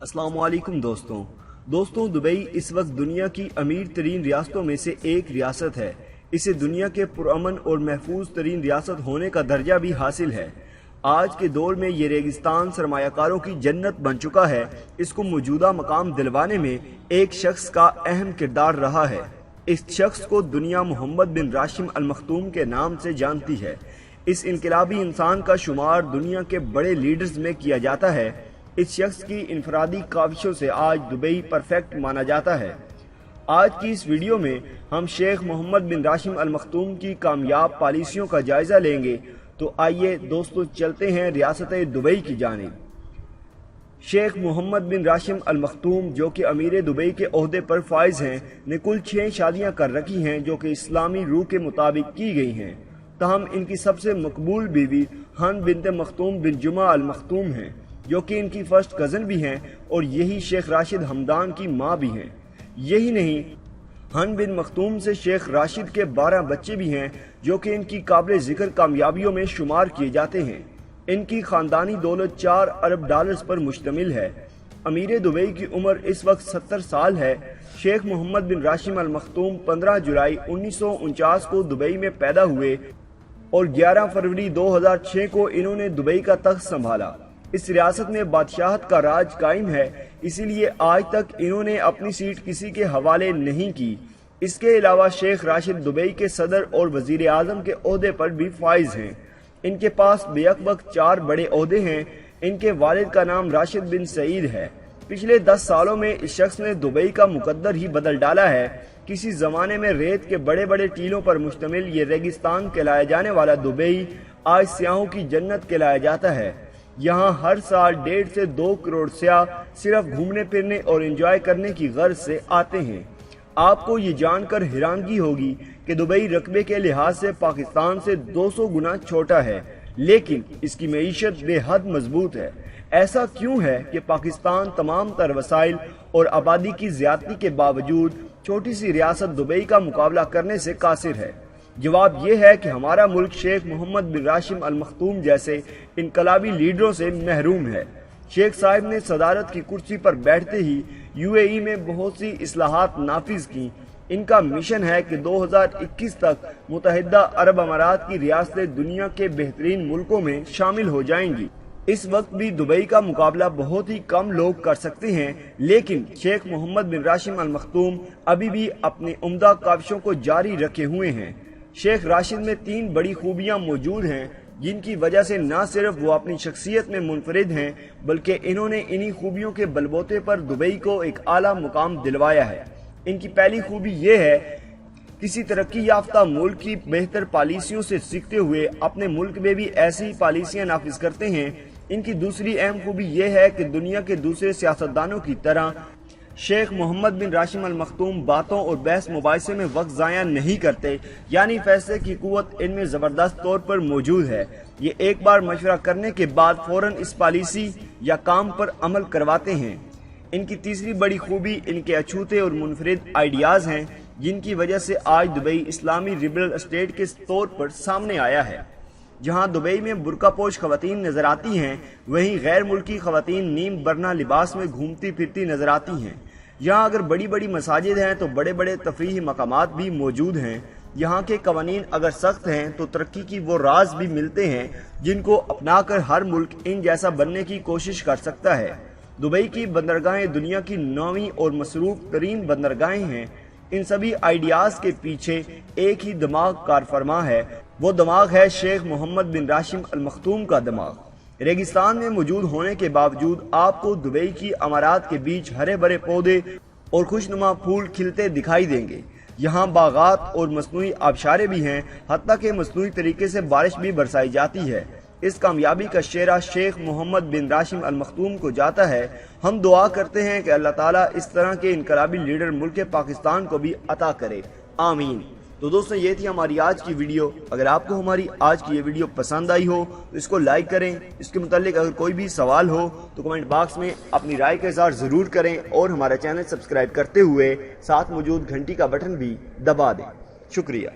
अस्सलाम वालेकुम दोस्तों दुबई इस वक्त दुनिया की अमीर तरीन रियासतों में से एक रियासत है। इसे दुनिया के पुरअमन और महफूज तरीन रियासत होने का दर्जा भी हासिल है। आज के दौर में ये रेगिस्तान सरमायाकारों की जन्नत बन चुका है। इसको मौजूदा मकाम दिलवाने में एक शख्स का अहम किरदार रहा है। इस शख्स को दुनिया मोहम्मद बिन राशिम अल मखतूम के नाम से जानती है। इस इनकलाबी इंसान का शुमार दुनिया के बड़े लीडर्स में किया जाता है। इस शख्स की इनफरादी काविशों से आज दुबई परफेक्ट माना जाता है। आज की इस वीडियो में हम शेख मोहम्मद बिन राशिम अल मखतूम की कामयाब पॉलिसियों का जायजा लेंगे। तो आइए दोस्तों चलते हैं रियासत दुबई की जानिब। शेख मोहम्मद बिन राशिम अल मखतूम जो कि अमीर दुबई के ओहदे पर फाइज हैं ने कुल 6 शादियां कर रखी हैं जो कि इस्लामी रूह के मुताबिक की गई हैं। तहम इनकी सबसे मकबूल बीवी हन बिनत मखतूम बिन जुमा अल मखतूम हैं जो कि इनकी फर्स्ट कज़न भी हैं और यही शेख राशिद हमदान की माँ भी हैं। यही नहीं, हन बिन मखतूम से शेख राशिद के 12 बच्चे भी हैं जो कि इनकी काबिल जिक्र कामयाबियों में शुमार किए जाते हैं। इनकी खानदानी दौलत 4 अरब डॉलर्स पर मुश्तमिल है। अमीर दुबई की उम्र इस वक्त 70 साल है। शेख मोहम्मद बिन राशिम अल मखतूम 15 जुलाई 1949 को दुबई में पैदा हुए और 11 फरवरी 2006 को इन्होंने दुबई का तख्त संभाला। इस रियासत में बादशाहत का राज कायम है, इसीलिए आज तक इन्होंने अपनी सीट किसी के हवाले नहीं की। इसके अलावा शेख राशिद दुबई के सदर और वजीर आजम के ओहदे पर भी फाइज हैं। इनके पास बेक वक्त 4 बड़े ओहदे हैं। इनके वालिद का नाम राशिद बिन सईद है। पिछले 10 सालों में इस शख्स ने दुबई का मुकद्दर ही बदल डाला है। किसी जमाने में रेत के बड़े बड़े टीलों पर मुश्तमिल ये रेगिस्तान कहलाया जाने वाला दुबई आज सियाहों की जन्नत कहलाया जाता है। यहाँ हर साल 1.5 से 2 करोड़ सियाह सिर्फ घूमने फिरने और एंजॉय करने की गर्ज से आते हैं। आपको ये जानकर हैरानगी होगी कि दुबई रकबे के लिहाज से पाकिस्तान से 200 गुना छोटा है, लेकिन इसकी मईशत बेहद मजबूत है। ऐसा क्यों है कि पाकिस्तान तमाम तर वसाइल और आबादी की ज्यादती के बावजूद छोटी सी रियासत दुबई का मुकाबला करने से कासिर है? जवाब यह है कि हमारा मुल्क शेख मोहम्मद बिन राशिम अल मखतूम जैसे इनकलाबी लीडरों से महरूम है। शेख साहब ने सदारत की कुर्सी पर बैठते ही यूएई में बहुत सी इस्लाहात नाफिज की। इनका मिशन है कि 2021 तक मुत्तहिदा अरब अमारात की रियासतें दुनिया के बेहतरीन मुल्कों में शामिल हो जाएंगी। इस वक्त भी दुबई का मुकाबला बहुत ही कम लोग कर सकते हैं, लेकिन शेख मोहम्मद बिन राशिम अल मखतूम अभी भी अपनी उम्दा काविशों को जारी रखे हुए हैं। शेख राशिद में 3 बड़ी खूबियां मौजूद हैं जिनकी वजह से न सिर्फ वो अपनी शख्सियत में मुनफरिद हैं बल्कि इन्होंने इन्हीं खूबियों के बलबूते पर दुबई को एक आला मुकाम दिलवाया है। इनकी पहली खूबी ये है, किसी तरक्की याफ्ता मुल्क की बेहतर पॉलिसियों से सीखते हुए अपने मुल्क में भी ऐसी पॉलिसियां नाफिज करते हैं। इनकी दूसरी अहम खूबी ये है कि दुनिया के दूसरे सियासतदानों की तरह शेख मोहम्मद बिन राशिम अल मखतूम बातों और बहस मुबाहिसे में वक्त ज़ाया नहीं करते, यानी फैसले की कुव्वत इनमें ज़बरदस्त तौर पर मौजूद है। ये एक बार मशवरा करने के बाद फौरन इस पॉलिसी या काम पर अमल करवाते हैं। इनकी तीसरी बड़ी खूबी इनके अछूते और मुनफरिद आइडियाज़ हैं जिनकी वजह से आज दुबई इस्लामी लिबरल स्टेट के तौर पर सामने आया है। जहाँ दुबई में बुरकापोश खवातीन नजर आती हैं, वहीं गैर मुल्की खवातीन नीम बरना लिबास में घूमती फिरती नजर आती हैं। यहाँ अगर बड़ी बड़ी मसाजिद हैं तो बड़े बड़े तफरीही मकामात भी मौजूद हैं। यहाँ के कवानीन अगर सख्त हैं तो तरक्की की वो राज भी मिलते हैं जिनको अपनाकर हर मुल्क इन जैसा बनने की कोशिश कर सकता है। दुबई की बंदरगाहें दुनिया की 9वीं और मसरूफ तरीन बंदरगाहें हैं। इन सभी आइडियाज के पीछे एक ही दिमाग कारफरमा है। वो दिमाग है शेख मोहम्मद बिन राशिम अल मखतूम का दिमाग। रेगिस्तान में मौजूद होने के बावजूद आपको दुबई की अमारात के बीच हरे भरे पौधे और खुशनुमा फूल खिलते दिखाई देंगे। यहाँ बागात और मसनूई आबशारे भी हैं, हत्ता के मसनूई तरीके से बारिश भी बरसाई जाती है। इस कामयाबी का शेरा शेख मोहम्मद बिन राशिम अल मखतूम को जाता है। हम दुआ करते हैं कि अल्लाह ताला इस तरह के इनकलाबी लीडर मुल्क पाकिस्तान को भी अता करे, आमीन। तो दोस्तों ये थी हमारी आज की वीडियो। अगर आपको हमारी आज की ये वीडियो पसंद आई हो तो इसको लाइक करें। इसके मुतालिक अगर कोई भी सवाल हो तो कमेंट बॉक्स में अपनी राय का इज़हार ज़रूर करें और हमारा चैनल सब्सक्राइब करते हुए साथ मौजूद घंटी का बटन भी दबा दें। शुक्रिया।